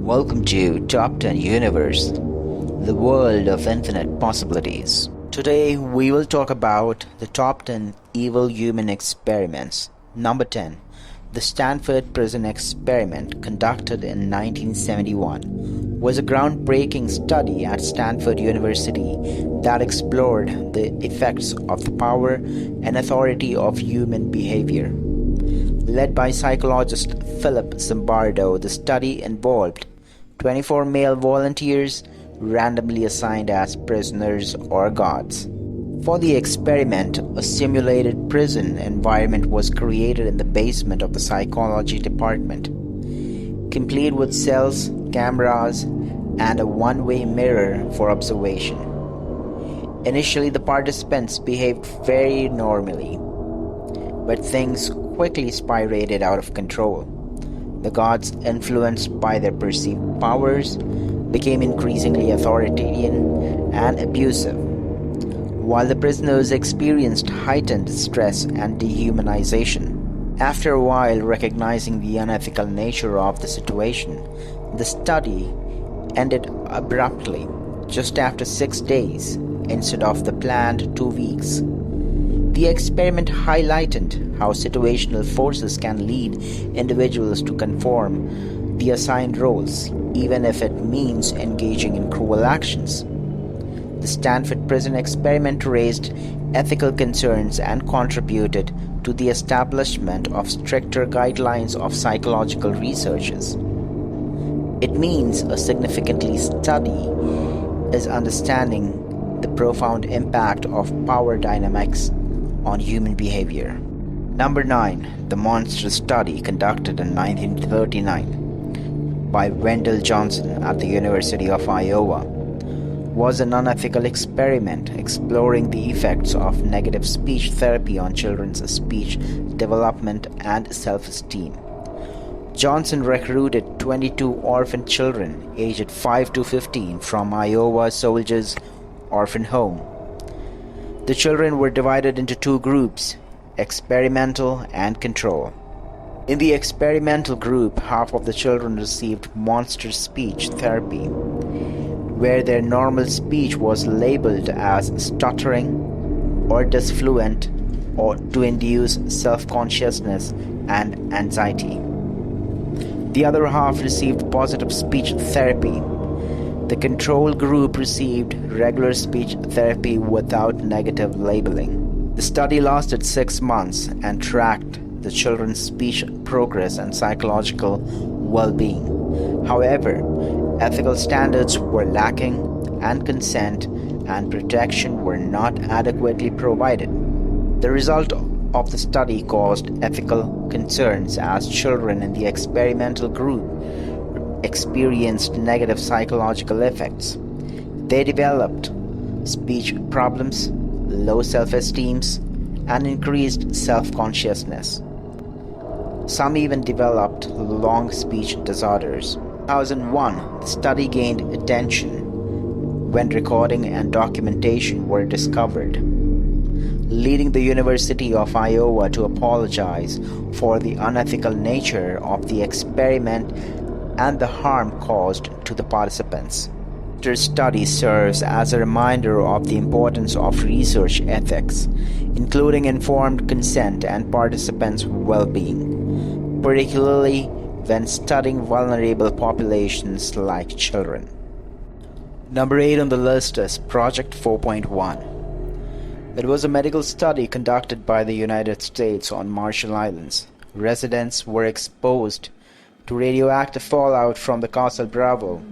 Welcome to Top 10 Universe, the world of infinite possibilities. Today we will talk about the top 10 evil human experiments. Number 10. The Stanford prison experiment conducted in 1971 was a groundbreaking study at Stanford University that explored the effects of the power and authority of human behavior. Led by psychologist Philip Zimbardo, the study involved 24 male volunteers randomly assigned as prisoners or guards. For the experiment, a simulated prison environment was created in the basement of the psychology department, complete with cells, cameras, and a one-way mirror for observation. Initially, the participants behaved very normally, but things quickly spiraled out of control. The guards, influenced by their perceived powers, became increasingly authoritarian and abusive, while the prisoners experienced heightened stress and dehumanization. After a while, recognizing the unethical nature of the situation, the study ended abruptly, just after 6 days, instead of the planned 2 weeks. The experiment highlighted how situational forces can lead individuals to conform the assigned roles, even if it means engaging in cruel actions. The Stanford prison experiment raised ethical concerns and contributed to the establishment of stricter guidelines of psychological researches. It means a significantly study is understanding the profound impact of power dynamics on human behavior. Number 9. The Monster Study conducted in 1939 by Wendell Johnson at the University of Iowa was an unethical experiment exploring the effects of negative speech therapy on children's speech development and self-esteem. Johnson recruited 22 orphan children aged 5 to 15 from Iowa Soldiers' Orphan Home. The children were divided into 2 groups, experimental and control. In the experimental group, half of the children received monster speech therapy, where their normal speech was labeled as stuttering or disfluent or to induce self-consciousness and anxiety. The other half received positive speech therapy. The control group received regular speech therapy without negative labeling. The study lasted 6 months and tracked the children's speech progress and psychological well-being. However, ethical standards were lacking, and consent and protection were not adequately provided. The result of the study caused ethical concerns as children in the experimental group experienced negative psychological effects. They developed speech problems, low self-esteem, and increased self-consciousness. Some even developed long speech disorders. In 2001, the study gained attention when recording and documentation were discovered, leading the University of Iowa to apologize for the unethical nature of the experiment and the harm caused to the participants. This study serves as a reminder of the importance of research ethics, including informed consent and participants' well-being, particularly when studying vulnerable populations like children. Number 8 on the list is Project 4.1. It was a medical study conducted by the United States on Marshall Islands. Residents were exposed to radioactive fallout from the Castle Bravo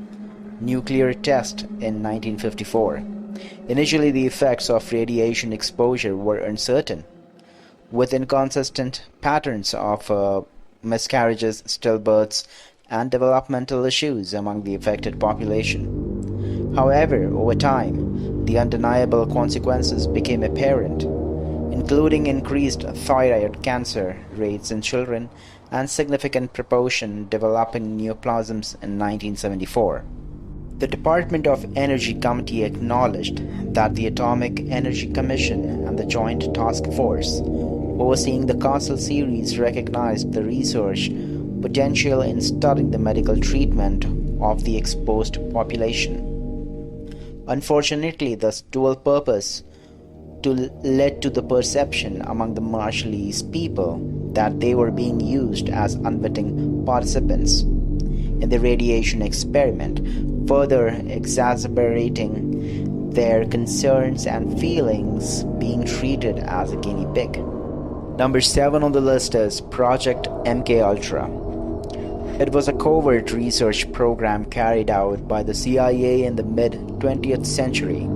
nuclear test in 1954. Initially, the effects of radiation exposure were uncertain, with inconsistent patterns of miscarriages, stillbirths, and developmental issues among the affected population. However, over time, the undeniable consequences became apparent, including increased thyroid cancer rates in children and significant proportion developing neoplasms in 1974. The Department of Energy Committee acknowledged that the Atomic Energy Commission and the Joint Task Force overseeing the Castle series recognized the research potential in studying the medical treatment of the exposed population. Unfortunately, this dual purpose led to the perception among the Marshallese people that they were being used as unwitting participants in the radiation experiment, further exacerbating their concerns and feelings being treated as a guinea pig. Number 7 on the list is Project MKUltra. It was a covert research program carried out by the CIA in the mid-20th century.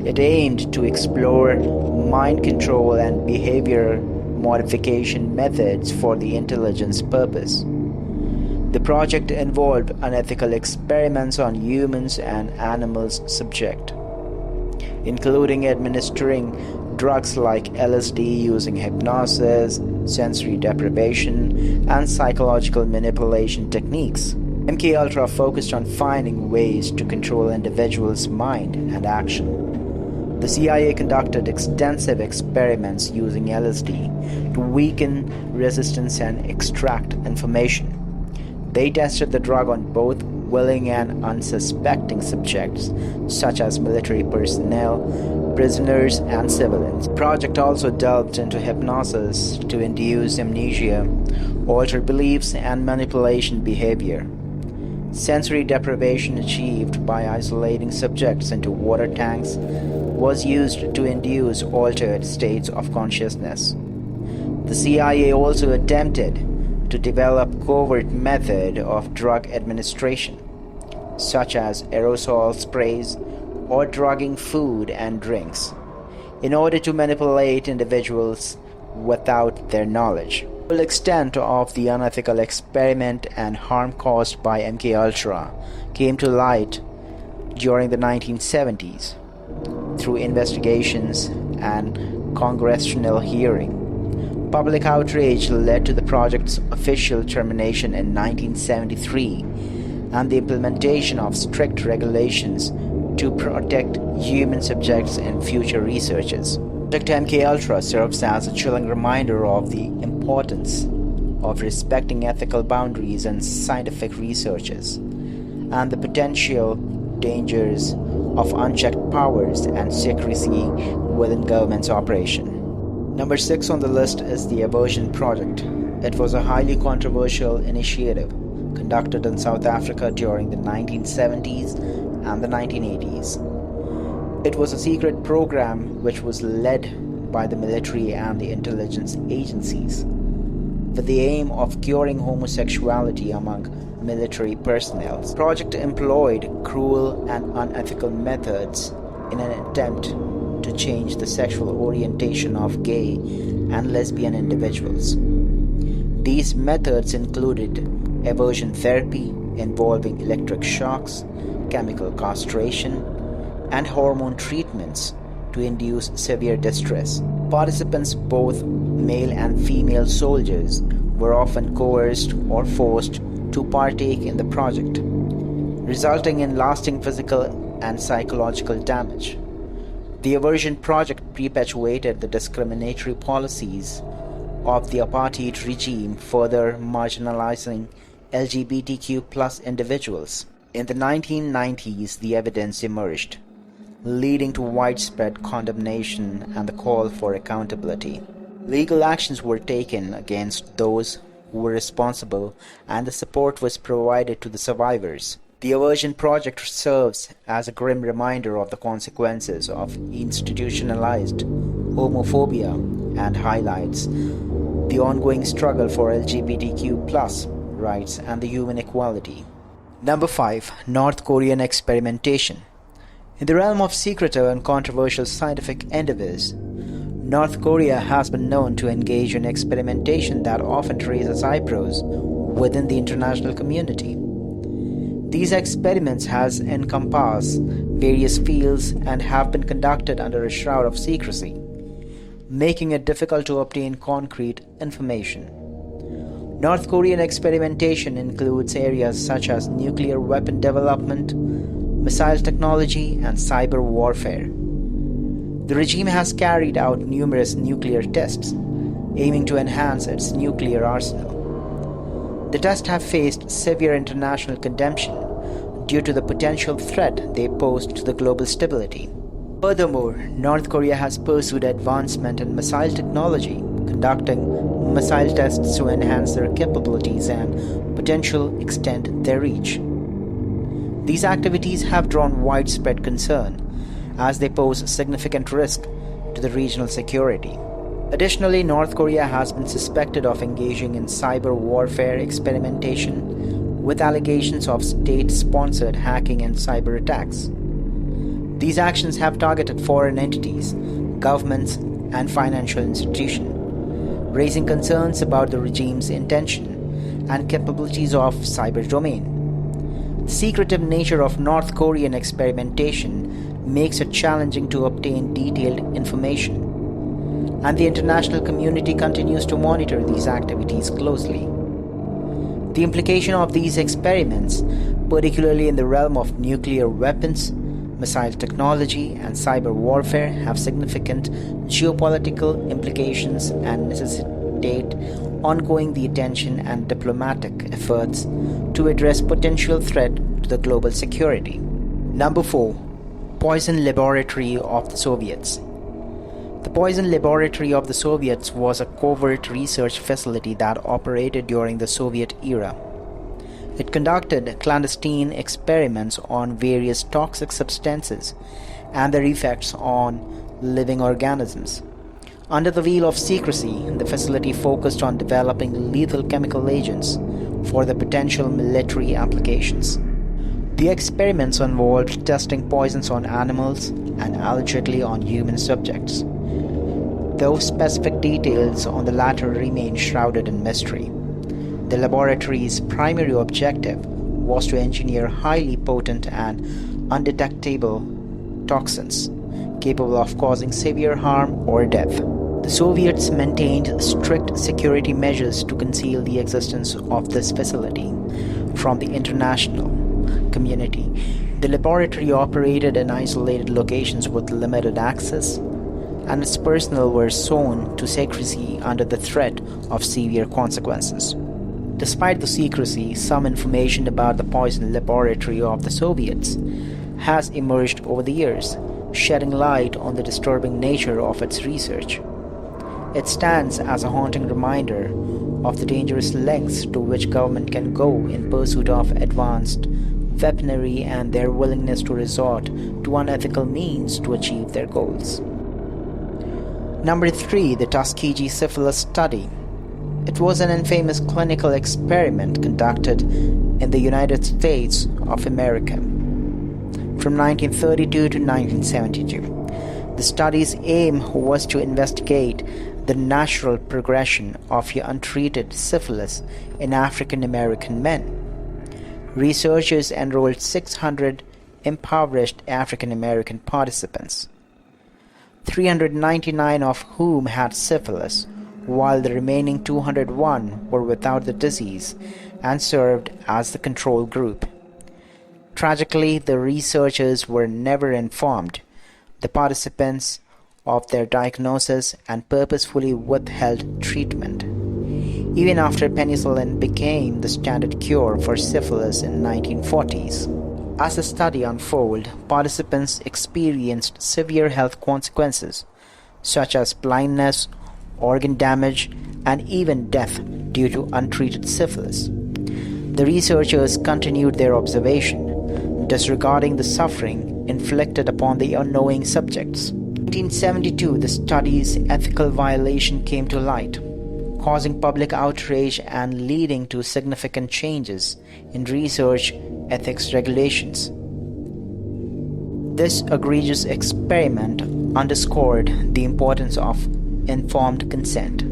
It aimed to explore mind control and behavior modification methods for the intelligence purpose. The project involved unethical experiments on humans and animals subject, including administering drugs like LSD using hypnosis, sensory deprivation, and psychological manipulation techniques. MKUltra focused on finding ways to control individuals' mind and action. The CIA conducted extensive experiments using LSD to weaken resistance and extract information. They tested the drug on both willing and unsuspecting subjects, such as military personnel, prisoners, and civilians. The project also delved into hypnosis to induce amnesia, alter beliefs, and manipulation behavior. Sensory deprivation achieved by isolating subjects into water tanks was used to induce altered states of consciousness. The CIA also attempted to develop covert method of drug administration, such as aerosol sprays or drugging food and drinks, in order to manipulate individuals without their knowledge. The full extent of the unethical experiment and harm caused by MKUltra came to light during the 1970s through investigations and congressional hearing. Public outrage led to the project's official termination in 1973 and the implementation of strict regulations to protect human subjects in future researches. Project MKUltra serves as a chilling reminder of the importance of respecting ethical boundaries in scientific researches and the potential dangers of unchecked powers and secrecy within government's operation. Number 6 on the list is the Aversion Project. It was a highly controversial initiative conducted in South Africa during the 1970s and the 1980s. It was a secret program which was led by the military and the intelligence agencies, with the aim of curing homosexuality among military personnel. The project employed cruel and unethical methods in an attempt to change the sexual orientation of gay and lesbian individuals. These methods included aversion therapy involving electric shocks, chemical castration, and hormone treatments to induce severe distress. Participants, both male and female soldiers, were often coerced or forced to partake in the project, resulting in lasting physical and psychological damage. The Aversion Project perpetuated the discriminatory policies of the apartheid regime, further marginalizing LGBTQ+ individuals. In the 1990s, the evidence emerged, leading to widespread condemnation and the call for accountability. Legal actions were taken against those who were responsible, and the support was provided to the survivors. The Aversion Project serves as a grim reminder of the consequences of institutionalized homophobia and highlights the ongoing struggle for LGBTQ+ rights and the human equality. Number 5. North Korean Experimentation. In the realm of secretive and controversial scientific endeavors, North Korea has been known to engage in experimentation that often raises eyebrows within the international community. These experiments has encompassed various fields and have been conducted under a shroud of secrecy, making it difficult to obtain concrete information. North Korean experimentation includes areas such as nuclear weapon development, missile technology, and cyber warfare. The regime has carried out numerous nuclear tests, aiming to enhance its nuclear arsenal. The tests have faced severe international condemnation, due to the potential threat they pose to the global stability. Furthermore, North Korea has pursued advancement in missile technology, conducting missile tests to enhance their capabilities and potential extend their reach. These activities have drawn widespread concern as they pose significant risk to the regional security. Additionally, North Korea has been suspected of engaging in cyber warfare experimentation with allegations of state-sponsored hacking and cyber attacks. These actions have targeted foreign entities, governments, and financial institutions, raising concerns about the regime's intention and capabilities of cyber domain. The secretive nature of North Korean experimentation makes it challenging to obtain detailed information, and the international community continues to monitor these activities closely. The implication of these experiments, particularly in the realm of nuclear weapons, missile technology, and cyber warfare, have significant geopolitical implications and necessitate ongoing attention and diplomatic efforts to address potential threat to the global security. Number 4. Poison Laboratory of the Soviets. The Poison Laboratory of the Soviets was a covert research facility that operated during the Soviet era. It conducted clandestine experiments on various toxic substances and their effects on living organisms. Under the veil of secrecy, the facility focused on developing lethal chemical agents for the potential military applications. The experiments involved testing poisons on animals and allegedly on human subjects, though specific details on the latter remain shrouded in mystery. The laboratory's primary objective was to engineer highly potent and undetectable toxins capable of causing severe harm or death. The Soviets maintained strict security measures to conceal the existence of this facility from the international community. The laboratory operated in isolated locations with limited access, and its personnel were sworn to secrecy under the threat of severe consequences. Despite the secrecy, some information about the poison laboratory of the Soviets has emerged over the years, shedding light on the disturbing nature of its research. It stands as a haunting reminder of the dangerous lengths to which government can go in pursuit of advanced weaponry and their willingness to resort to unethical means to achieve their goals. Number 3. The Tuskegee syphilis study. It was an infamous clinical experiment conducted in the United States of America from 1932 to 1972. The study's aim was to investigate the natural progression of untreated syphilis in African American men. Researchers enrolled 600 impoverished African American participants, 399 of whom had syphilis, while the remaining 201 were without the disease and served as the control group. Tragically, the researchers were never informed, the participants, of their diagnosis and purposefully withheld treatment, even after penicillin became the standard cure for syphilis in the 1940s. As the study unfolded, participants experienced severe health consequences, such as blindness, organ damage, and even death due to untreated syphilis. The researchers continued their observation, disregarding the suffering inflicted upon the unknowing subjects. In 1972, the study's ethical violation came to light, causing public outrage and leading to significant changes in research ethics regulations. This egregious experiment underscored the importance of informed consent,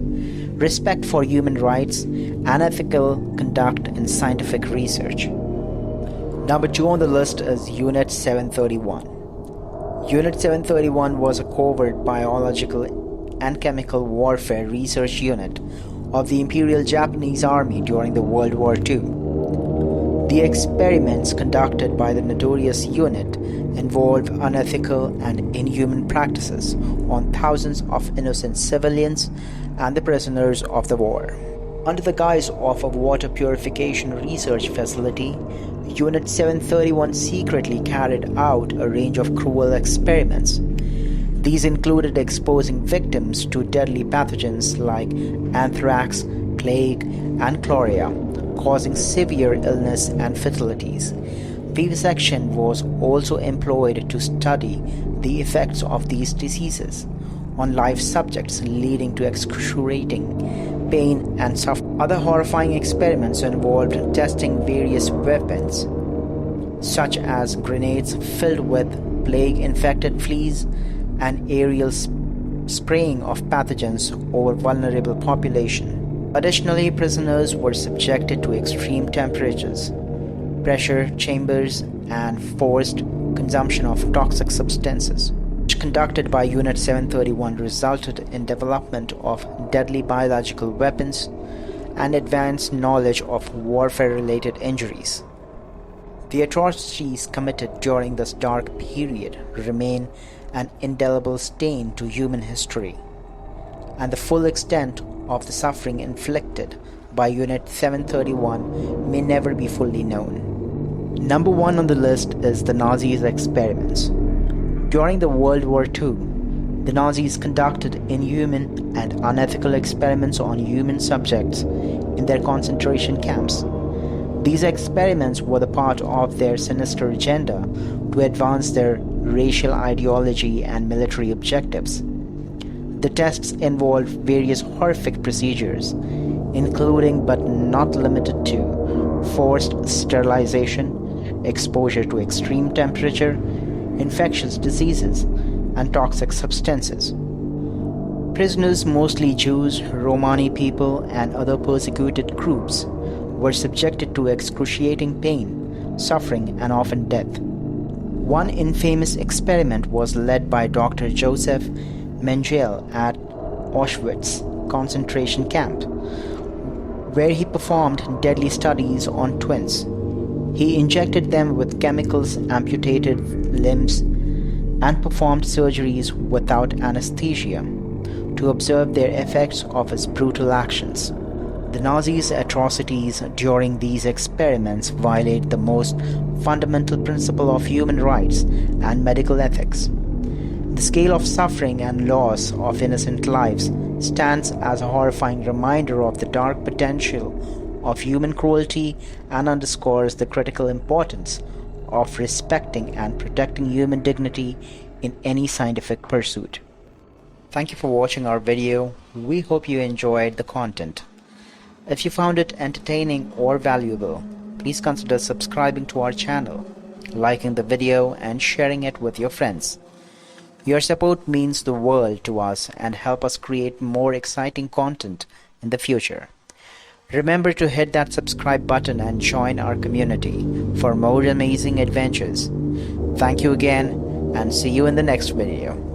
respect for human rights, and ethical conduct in scientific research. Number 2 on the list is Unit 731. Unit 731 was a covert biological and chemical warfare research unit of the Imperial Japanese Army during the World War II. The experiments conducted by the notorious unit involved unethical and inhuman practices on thousands of innocent civilians and the prisoners of the war. Under the guise of a water purification research facility, Unit 731 secretly carried out a range of cruel experiments. These included exposing victims to deadly pathogens like anthrax, plague, and cholera, causing severe illness and fatalities. Vivisection was also employed to study the effects of these diseases on live subjects, leading to excruciating pain and suffering. Other horrifying experiments involved testing various weapons, such as grenades filled with plague-infected fleas and aerial spraying of pathogens over vulnerable population. Additionally, prisoners were subjected to extreme temperatures, pressure chambers, and forced consumption of toxic substances, which conducted by Unit 731 resulted in development of deadly biological weapons and advanced knowledge of warfare-related injuries. The atrocities committed during this dark period remain an indelible stain to human history, and the full extent of the suffering inflicted by Unit 731 may never be fully known. Number 1 on the list is the Nazis' experiments. During the World War II, the Nazis conducted inhuman and unethical experiments on human subjects in their concentration camps. These experiments were the part of their sinister agenda to advance their racial ideology and military objectives. The tests involved various horrific procedures, including but not limited to forced sterilization, exposure to extreme temperature, infectious diseases, and toxic substances. Prisoners, mostly Jews, Romani people, and other persecuted groups, were subjected to excruciating pain, suffering, and often death. One infamous experiment was led by Dr. Joseph Mengele at Auschwitz concentration camp, where he performed deadly studies on twins. He injected them with chemicals, amputated limbs, and performed surgeries without anesthesia to observe their effects of his brutal actions. The Nazis' atrocities during these experiments violate the most fundamental principle of human rights and medical ethics. The scale of suffering and loss of innocent lives stands as a horrifying reminder of the dark potential of human cruelty and underscores the critical importance of respecting and protecting human dignity in any scientific pursuit. Thank you for watching our video. We hope you enjoyed the content. If you found it entertaining or valuable, please consider subscribing to our channel, liking the video, and sharing it with your friends. Your support means the world to us and help us create more exciting content in the future. Remember to hit that subscribe button and join our community for more amazing adventures. Thank you again, and see you in the next video.